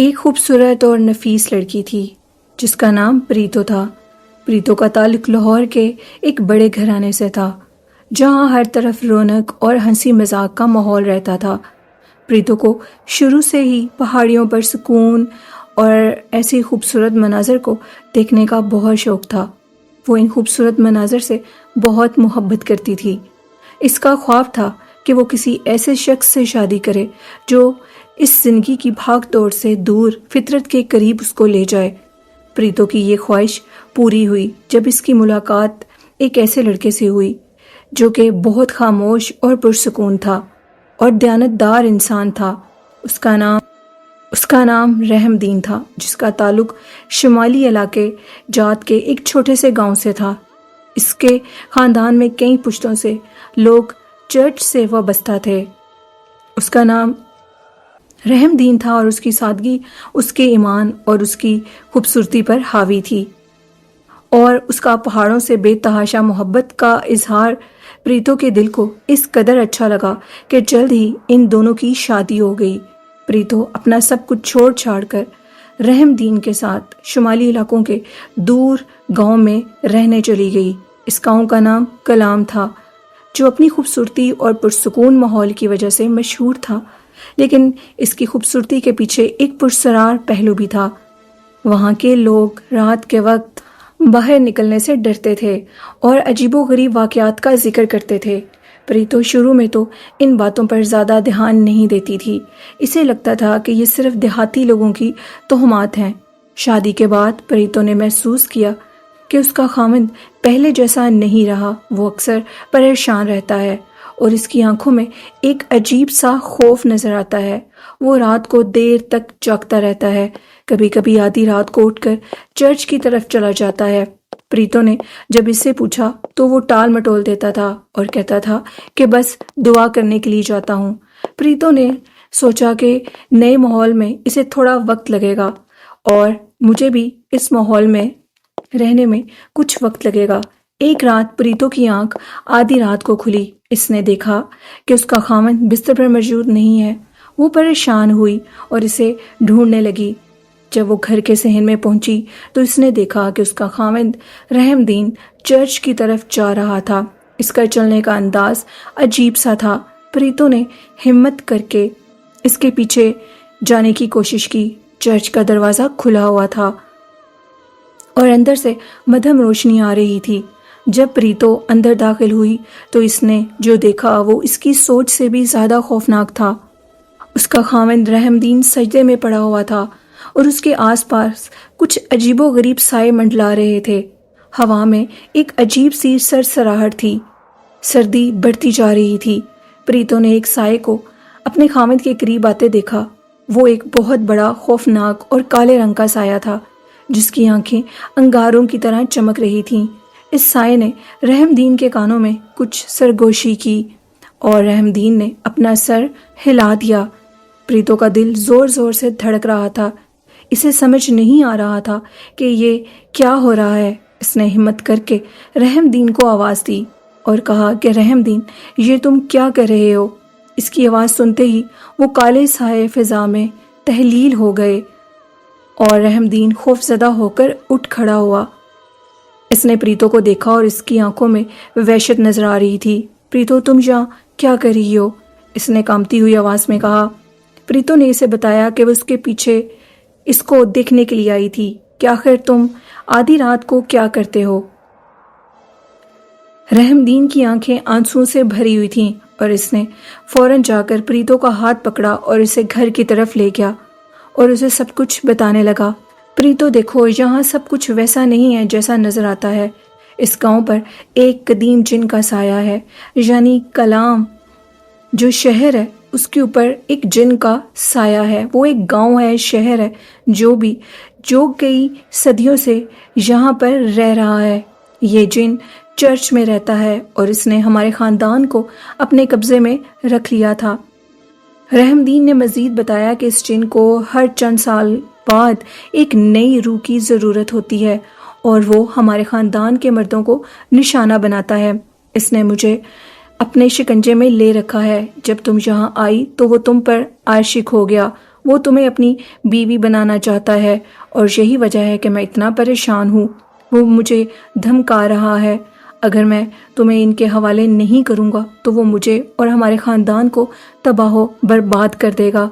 ایک خوبصورت اور نفیس لڑکی تھی جس کا نام پریتو تھا۔ پریتو کا تعلق لاہور کے ایک بڑے گھرانے سے تھا جہاں ہر طرف رونق اور ہنسی مذاق کا ماحول رہتا تھا۔ پریتو کو شروع سے ہی پہاڑیوں پر سکون اور ایسی خوبصورت مناظر کو دیکھنے کا بہت شوق تھا۔ وہ ان خوبصورت مناظر سے بہت محبت کرتی تھی۔ اس کا خواب تھا کہ وہ کسی ایسے شخص سے شادی کرے جو اس زندگی کی بھاگ دوڑ سے دور فطرت کے قریب اس کو لے جائے۔ پریتو کی یہ خواہش پوری ہوئی جب اس کی ملاقات ایک ایسے لڑکے سے ہوئی جو کہ بہت خاموش اور پرسکون تھا اور دیانتدار انسان تھا۔ اس کا نام رحم دین تھا، جس کا تعلق شمالی علاقے جات کے ایک چھوٹے سے گاؤں سے تھا۔ اس کے خاندان میں کئی پشتوں سے لوگ چرچ سے وابستہ تھے۔ اس کا نام رحم دین تھا اور اس کی سادگی اس کے ایمان اور اس کی خوبصورتی پر حاوی تھی، اور اس کا پہاڑوں سے بے تحاشا محبت کا اظہار پریتو کے دل کو اس قدر اچھا لگا کہ جلد ہی ان دونوں کی شادی ہو گئی۔ پریتو اپنا سب کچھ چھوڑ چھاڑ کر رحم دین کے ساتھ شمالی علاقوں کے دور گاؤں میں رہنے چلی گئی۔ اس گاؤں کا نام کلام تھا، جو اپنی خوبصورتی اور پرسکون ماحول کی وجہ سے مشہور تھا، لیکن اس کی خوبصورتی کے پیچھے ایک پرسرار پہلو بھی تھا۔ وہاں کے لوگ رات کے وقت باہر نکلنے سے ڈرتے تھے اور عجیب و غریب واقعات کا ذکر کرتے تھے۔ پریتو شروع میں تو ان باتوں پر زیادہ دھیان نہیں دیتی تھی۔ اسے لگتا تھا کہ یہ صرف دیہاتی لوگوں کی توہمات ہیں۔ شادی کے بعد پریتو نے محسوس کیا کہ اس کا خاوند پہلے جیسا نہیں رہا۔ وہ اکثر پریشان رہتا ہے اور اس کی آنکھوں میں ایک عجیب سا خوف نظر آتا ہے۔ وہ رات کو دیر تک جاگتا رہتا ہے، کبھی کبھی آدھی رات کو اٹھ کر چرچ کی طرف چلا جاتا ہے۔ پریتو نے جب اس سے پوچھا تو وہ ٹال مٹول دیتا تھا اور کہتا تھا کہ بس دعا کرنے کے لیے جاتا ہوں۔ پریتو نے سوچا کہ نئے ماحول میں اسے تھوڑا وقت لگے گا اور مجھے بھی اس ماحول میں رہنے میں کچھ وقت لگے گا۔ ایک رات پریتو کی آنکھ آدھی رات کو کھلی۔ اس نے دیکھا کہ اس کا خاوند بستر پر موجود نہیں ہے۔ وہ پریشان ہوئی اور اسے ڈھونڈنے لگی۔ جب وہ گھر کے صحن میں پہنچی تو اس نے دیکھا کہ اس کا خاوند رحم دین چرچ کی طرف جا رہا تھا۔ اس کا چلنے کا انداز عجیب سا تھا۔ پریتو نے ہمت کر کے اس کے پیچھے جانے کی کوشش کی۔ چرچ کا دروازہ کھلا ہوا تھا اور اندر سے مدھم روشنی آ رہی تھی۔ جب پریتو اندر داخل ہوئی تو اس نے جو دیکھا وہ اس کی سوچ سے بھی زیادہ خوفناک تھا۔ اس کا خاوند رحم دین سجدے میں پڑا ہوا تھا اور اس کے آس پاس کچھ عجیب و غریب سائے منڈلا رہے تھے۔ ہوا میں ایک عجیب سی سرسراہٹ تھی۔ سردی بڑھتی جا رہی تھی۔ پریتو نے ایک سائے کو اپنے خاوند کے قریب آتے دیکھا۔ وہ ایک بہت بڑا خوفناک اور کالے رنگ کا سایہ تھا جس کی آنکھیں انگاروں کی طرح چمک رہی تھیں۔ اس سائے نے رحم دین کے کانوں میں کچھ سرگوشی کی اور رحم دین نے اپنا سر ہلا دیا۔ پریتو کا دل زور زور سے دھڑک رہا تھا۔ اسے سمجھ نہیں آ رہا تھا کہ یہ کیا ہو رہا ہے۔ اس نے ہمت کر کے رحم دین کو آواز دی اور کہا کہ رحم دین، یہ تم کیا کر رہے ہو؟ اس کی آواز سنتے ہی وہ کالے سائے فضا میں تحلیل ہو گئے اور رحم دین خوف زدہ ہو کر اٹھ کھڑا ہوا۔ اس نے پریتو کو دیکھا اور اس کی آنکھوں میں وحشت نظر آ رہی تھی۔ پریتو، تم یہاں کیا کر رہی ہو؟ اس نے کانپتی ہوئی آواز میں کہا۔ پریتو نے اسے بتایا کہ وہ اس کے پیچھے اس کو دیکھنے کے لیے آئی تھی کہ آخر تم آدھی رات کو کیا کرتے ہو؟ رحم دین کی آنکھیں آنسوؤں سے بھری ہوئی تھیں اور اس نے فوراً جا کر پریتو کا ہاتھ پکڑا اور اسے گھر کی طرف لے گیا اور اسے سب کچھ بتانے لگا۔ پریتو، دیکھو، یہاں سب کچھ ویسا نہیں ہے جیسا نظر آتا ہے۔ اس گاؤں پر ایک قدیم جن کا سایہ ہے، یعنی کلام جو شہر ہے اس کے اوپر ایک جن کا سایہ ہے۔ وہ ایک گاؤں ہے، شہر ہے جو کئی صدیوں سے یہاں پر رہ رہا ہے۔ یہ جن چرچ میں رہتا ہے اور اس نے ہمارے خاندان کو اپنے قبضے میں رکھ لیا تھا۔ رحم دین نے مزید بتایا کہ اس جن کو ہر چند سال بعد ایک نئی روح کی ضرورت ہوتی ہے اور وہ ہمارے خاندان کے مردوں کو نشانہ بناتا ہے۔ اس نے مجھے اپنے شکنجے میں لے رکھا ہے۔ جب تم یہاں آئی تو وہ تم پر عاشق ہو گیا وہ تمہیں اپنی بیوی بنانا چاہتا ہے اور یہی وجہ ہے کہ میں اتنا پریشان ہوں۔ وہ مجھے دھمکا رہا ہے، اگر میں تمہیں ان کے حوالے نہیں کروں گا تو وہ مجھے اور ہمارے خاندان کو تباہ و برباد کر دے گا۔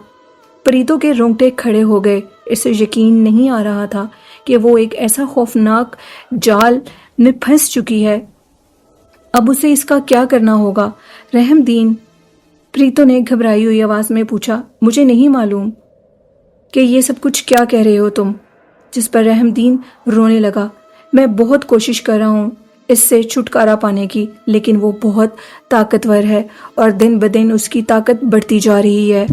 پریتو کے رونگٹے کھڑے ہو گئے۔ اسے یقین نہیں آ رہا تھا کہ وہ ایک ایسا خوفناک جال میں پھنس چکی ہے۔ اب اسے اس کا کیا کرنا ہوگا؟ رحم دین، پریتو نے گھبرائی ہوئی آواز میں پوچھا۔ مجھے نہیں معلوم کہ یہ سب کچھ کیا کہہ رہے ہو تم، جس پر رحم دین رونے لگا۔ میں بہت کوشش کر رہا ہوں اس سے چھٹکارا پانے کی، لیکن وہ بہت طاقتور ہے اور دن بدن اس کی طاقت بڑھتی جا رہی ہے۔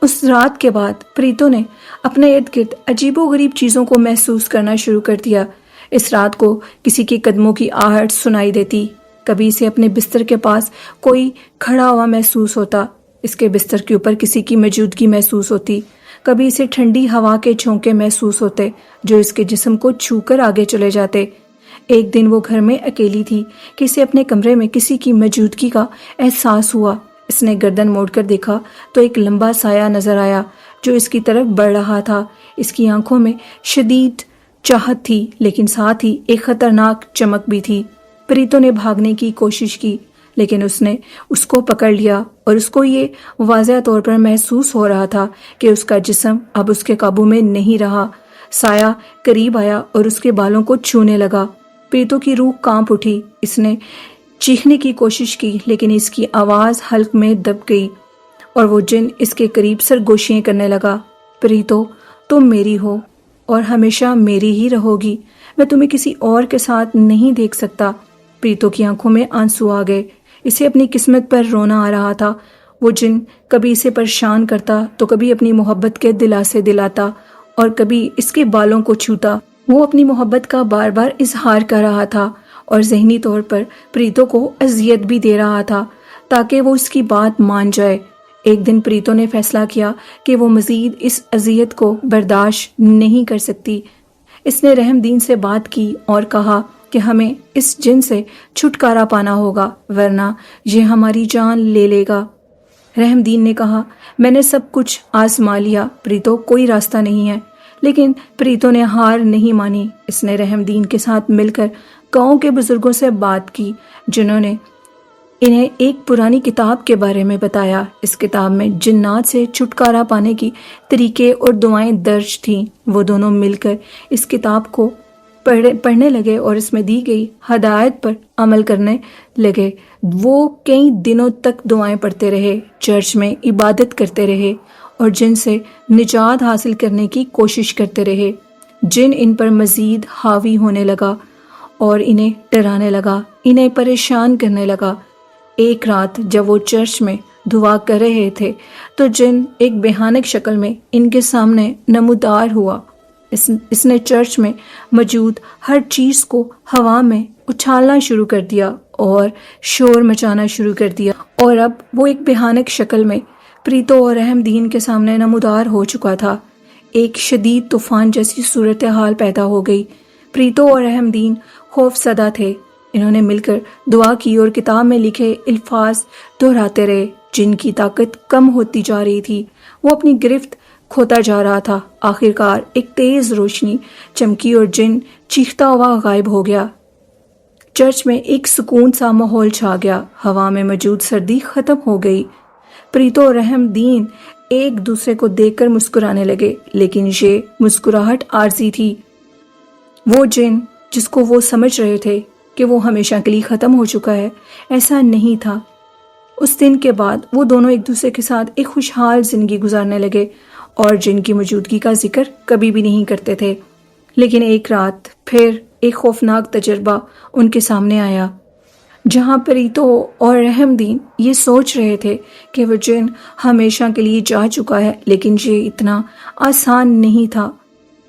اس رات کے بعد پریتو نے اپنے ارد گرد عجیب و غریب چیزوں کو محسوس کرنا شروع کر دیا۔ اس رات کو کسی کے قدموں کی آہٹ سنائی دیتی، کبھی اسے اپنے بستر کے پاس کوئی کھڑا ہوا محسوس ہوتا، اس کے بستر کے اوپر کسی کی موجودگی محسوس ہوتی، کبھی اسے ٹھنڈی ہوا کے جھونکے محسوس ہوتے جو اس کے جسم کو چھو کر آگے چلے جاتے۔ ایک دن وہ گھر میں اکیلی تھی کہ اسے اپنے کمرے میں کسی کی موجودگی کا احساس ہوا۔ اس نے گردن موڑ کر دیکھا تو ایک لمبا سایہ نظر آیا جو اس کی طرف بڑھ رہا تھا۔ اس کی آنکھوں میں شدید چاہت تھی، لیکن ساتھ ہی ایک خطرناک چمک بھی تھی۔ پریتو نے بھاگنے کی کوشش کی، لیکن اس نے اس کو پکڑ لیا اور اس کو یہ واضح طور پر محسوس ہو رہا تھا کہ اس کا جسم اب اس کے قابو میں نہیں رہا۔ سایہ قریب آیا اور اس کے بالوں کو چھونے لگا۔ پریتو کی روح کانپ اٹھی۔ اس نے چیخنے کی کوشش کی، لیکن اس کی آواز حلق میں دب گئی اور وہ جن اس کے قریب سرگوشیاں کرنے لگا۔ پریتو، تم میری ہو اور ہمیشہ میری ہی رہو گی، میں تمہیں کسی اور کے ساتھ نہیں دیکھ سکتا۔ پریتو کی آنکھوں میں آنسو آ گئے۔ اسے اپنی قسمت پر رونا آ رہا تھا۔ وہ جن کبھی اسے پریشان کرتا تو کبھی اپنی محبت کے دلاسے دلاتا اور کبھی اس کے بالوں کو چھوتا۔ وہ اپنی محبت کا بار بار اظہار کر رہا تھا اور ذہنی طور پر پریتو کو اذیت بھی دے رہا تھا تاکہ وہ اس کی بات مان جائے۔ ایک دن پریتو نے فیصلہ کیا کہ وہ مزید اس اذیت کو برداشت نہیں کر سکتی۔ اس نے رحم دین سے بات کی اور کہا کہ ہمیں اس جن سے چھٹکارا پانا ہوگا، ورنہ یہ ہماری جان لے لے گا۔ رحم دین نے کہا، میں نے سب کچھ آزما لیا پریتو، کوئی راستہ نہیں ہے۔ لیکن پریتو نے ہار نہیں مانی۔ اس نے رحم دین کے ساتھ مل کر گاؤں کے بزرگوں سے بات کی، جنہوں نے انہیں ایک پرانی کتاب کے بارے میں بتایا۔ اس کتاب میں جنات سے چھٹکارا پانے کی طریقے اور دعائیں درج تھیں۔ وہ دونوں مل کر اس کتاب کو پڑھنے لگے اور اس میں دی گئی ہدایت پر عمل کرنے لگے۔ وہ کئی دنوں تک دعائیں پڑھتے رہے، چرچ میں عبادت کرتے رہے اور جن سے نجات حاصل کرنے کی کوشش کرتے رہے۔ جن ان پر مزید حاوی ہونے لگا اور انہیں ڈرانے لگا، انہیں پریشان کرنے لگا۔ ایک رات جب وہ چرچ میں دعا کر رہے تھے تو جن ایک بھیانک شکل میں ان کے سامنے نمودار ہوا۔ اس نے چرچ میں موجود ہر چیز کو ہوا میں اچھالنا شروع کر دیا اور شور مچانا شروع کر دیا، اور اب وہ ایک بھیانک شکل میں پریتو اور رحم دین کے سامنے نمودار ہو چکا تھا۔ ایک شدید طوفان جیسی صورتحال پیدا ہو گئی۔ پریتو اور رحم دین خوف زدہ تھے۔ انہوں نے مل کر دعا کی اور کتاب میں لکھے الفاظ دہراتے رہے۔ جن کی طاقت کم ہوتی جا رہی تھی، وہ اپنی گرفت کھوتا جا رہا تھا۔ آخرکار ایک تیز روشنی چمکی اور جن چیختا ہوا غائب ہو گیا۔ چرچ میں ایک سکون سا ماحول چھا گیا۔ ہوا میں موجود سردی ختم ہو گئی۔ پریتو اور رحم دین ایک دوسرے کو دیکھ کر مسکرانے لگے، لیکن یہ مسکراہٹ عارضی تھی۔ وہ جن جس کو وہ سمجھ رہے تھے کہ وہ ہمیشہ کے لیے ختم ہو چکا ہے، ایسا نہیں تھا۔ اس دن کے بعد وہ دونوں ایک دوسرے کے ساتھ ایک خوشحال زندگی گزارنے لگے اور جن کی موجودگی کا ذکر کبھی بھی نہیں کرتے تھے۔ لیکن ایک رات پھر ایک خوفناک تجربہ ان کے سامنے آیا، جہاں پریتو اور رحم دین یہ سوچ رہے تھے کہ وہ جن ہمیشہ کے لیے جا چکا ہے، لیکن یہ اتنا آسان نہیں تھا۔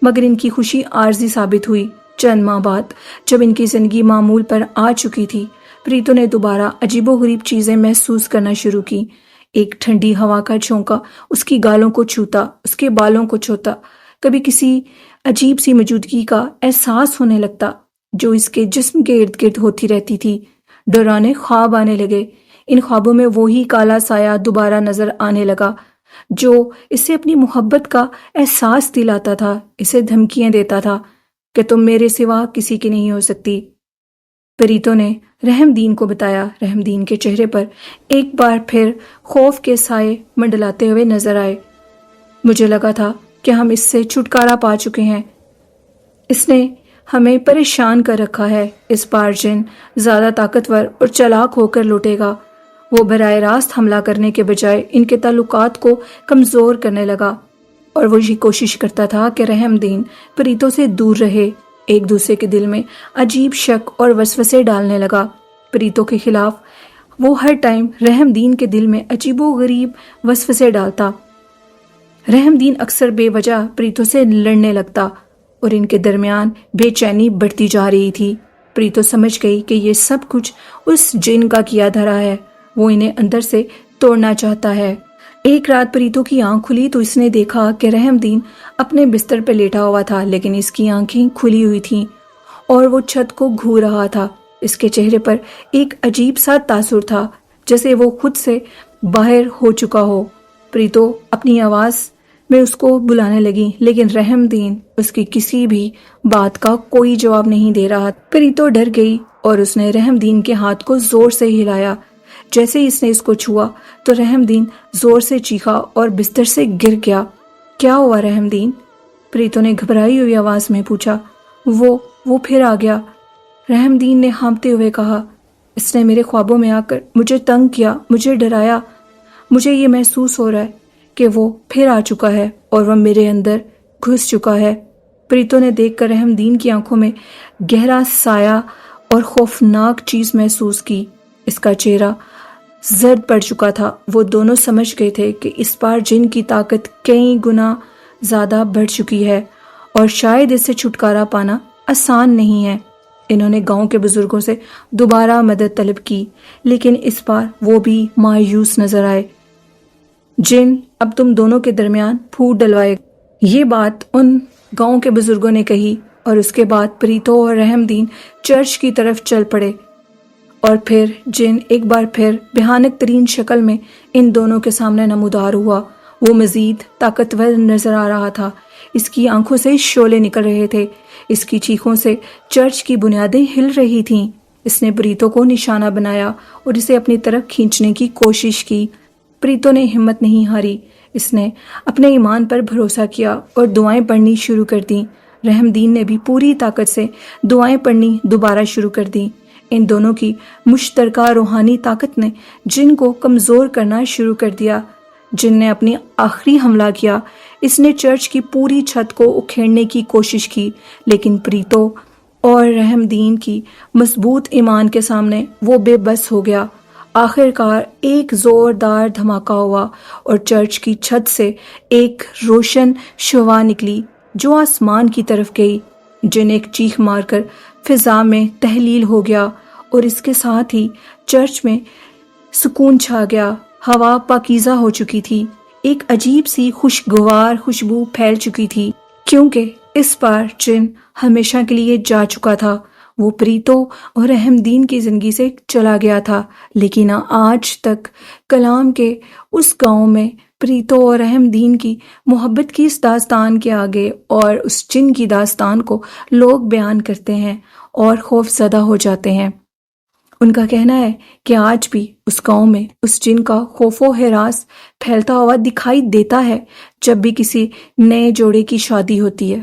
مگر ان کی خوشی عارضی ثابت ہوئی۔ چند ماہ بعد جب ان کی زندگی معمول پر آ چکی تھی، پریتو نے دوبارہ عجیب و غریب چیزیں محسوس کرنا شروع کی۔ ایک ٹھنڈی ہوا کا جھونکا اس کی گالوں کو چھوتا، اس کے بالوں کو چھوتا، کبھی کسی عجیب سی موجودگی کا احساس ہونے لگتا جو اس کے جسم کے ارد گرد ہوتی رہتی تھی۔ ڈرانے خواب آنے لگے۔ ان خوابوں میں وہی کالا سایہ دوبارہ نظر آنے لگا۔ جو اسے اپنی محبت کا احساس دلاتا تھا، اسے دھمکیاں دیتا تھا کہ تم میرے سوا کسی کی نہیں ہو سکتی۔ پریتو نے رحم دین کو بتایا۔ رحم دین کے چہرے پر ایک بار پھر خوف کے سائے منڈلاتے ہوئے نظر آئے۔ مجھے لگا تھا کہ ہم اس سے چھٹکارا پا چکے ہیں، اس نے ہمیں پریشان کر رکھا ہے۔ اس بار جن زیادہ طاقتور اور چالاک ہو کر لوٹے گا۔ وہ براہ راست حملہ کرنے کے بجائے ان کے تعلقات کو کمزور کرنے لگا، اور وہ یہ کوشش کرتا تھا کہ رحم دین پریتو سے دور رہے۔ ایک دوسرے کے دل میں عجیب شک اور وسوسے ڈالنے لگا۔ پریتو کے خلاف وہ ہر ٹائم رحم دین کے دل میں عجیب و غریب وسوسے ڈالتا۔ رحم دین اکثر بے وجہ پریتو سے لڑنے لگتا اور ان کے درمیان بے چینی بڑھتی جا رہی تھی۔ پریتو سمجھ گئی کہ یہ سب کچھ اس جن کا کیا دھرا ہے، وہ انہیں اندر سے توڑنا چاہتا ہے۔ ایک رات پریتو کی آنکھ کھلی تو اس نے دیکھا کہ رحم دین اپنے بستر پہ لیٹا ہوا تھا، لیکن اس کی آنکھیں کھلی ہوئی تھیں اور وہ چھت کو گھور رہا تھا۔ اس کے چہرے پر ایک عجیب سا تاثر تھا، جیسے وہ خود سے باہر ہو چکا ہو۔ پریتو اپنی آواز میں اس کو بلانے لگی، لیکن رحم دین اس کی کسی بھی بات کا کوئی جواب نہیں دے رہا۔ پریتو ڈر گئی اور اس نے رحم دین کے ہاتھ کو زور سے ہلایا۔ جیسے ہی اس نے اس کو چھوا تو رحم دین زور سے چیخا اور بستر سے گر گیا۔ کیا ہوا رحم دین؟ پریتو نے گھبرائی ہوئی آواز میں پوچھا۔ وہ پھر آ گیا، رحم دین نے ہانپتے ہوئے کہا۔ اس نے میرے خوابوں میں آ کر مجھے تنگ کیا، مجھے ڈرایا۔ مجھے یہ محسوس ہو رہا ہے کہ وہ پھر آ چکا ہے اور وہ میرے اندر گھس چکا ہے۔ پریتو نے دیکھ کر رحم دین کی آنکھوں میں گہرا سایہ اور خوفناک چیز محسوس کی۔ اس کا چہرہ زرد پڑ چکا تھا۔ وہ دونوں سمجھ گئے تھے کہ اس بار جن کی طاقت کئی گنا زیادہ بڑھ چکی ہے اور شاید اس سے چھٹکارا پانا آسان نہیں ہے۔ انہوں نے گاؤں کے بزرگوں سے دوبارہ مدد طلب کی، لیکن اس بار وہ بھی مایوس نظر آئے۔ جن اب تم دونوں کے درمیان پھوٹ ڈلوائے گا، یہ بات ان گاؤں کے بزرگوں نے کہی، اور اس کے بعد پریتو اور رحم دین چرچ کی طرف چل پڑے۔ اور پھر جن ایک بار پھر بھیانک ترین شکل میں ان دونوں کے سامنے نمودار ہوا۔ وہ مزید طاقتور نظر آ رہا تھا، اس کی آنکھوں سے شعلے نکل رہے تھے، اس کی چیخوں سے چرچ کی بنیادیں ہل رہی تھیں۔ اس نے پریتو کو نشانہ بنایا اور اسے اپنی طرف کھینچنے کی کوشش کی۔ پریتو نے ہمت نہیں ہاری، اس نے اپنے ایمان پر بھروسہ کیا اور دعائیں پڑھنی شروع کر دیں۔ رحم دین نے بھی پوری طاقت سے دعائیں پڑھنی دوبارہ شروع کر دیں۔ ان دونوں کی مشترکہ روحانی طاقت نے جن کو کمزور کرنا شروع کر دیا۔ جن نے اپنی آخری حملہ کیا، اس نے چرچ کی پوری چھت کو اکھیڑنے کی کوشش کی، لیکن پریتو اور رحم دین کی مضبوط ایمان کے سامنے وہ بے بس ہو گیا۔ آخر کار ایک زوردار دھماکہ ہوا اور چرچ کی چھت سے ایک روشن شعاع نکلی جو آسمان کی طرف گئی۔ جن ایک چیخ مار کر فضا میں تحلیل ہو گیا اور اس کے ساتھ ہی چرچ میں سکون چھا گیا۔ ہوا پاکیزہ ہو چکی تھی، ایک عجیب سی خوشگوار خوشبو پھیل چکی تھی، کیونکہ اس بار جن ہمیشہ کے لیے جا چکا تھا۔ وہ پریتو اور رحم دین کی زندگی سے چلا گیا تھا، لیکن آج تک کلام کے اس گاؤں میں پریتو اور رحم دین کی محبت کی اس داستان کے آگے اور اس جن کی داستان کو لوگ بیان کرتے ہیں اور خوف زدہ ہو جاتے ہیں۔ ان کا کہنا ہے کہ آج بھی اس گاؤں میں اس جن کا خوف و ہراس پھیلتا ہوا دکھائی دیتا ہے جب بھی کسی نئے جوڑے کی شادی ہوتی ہے۔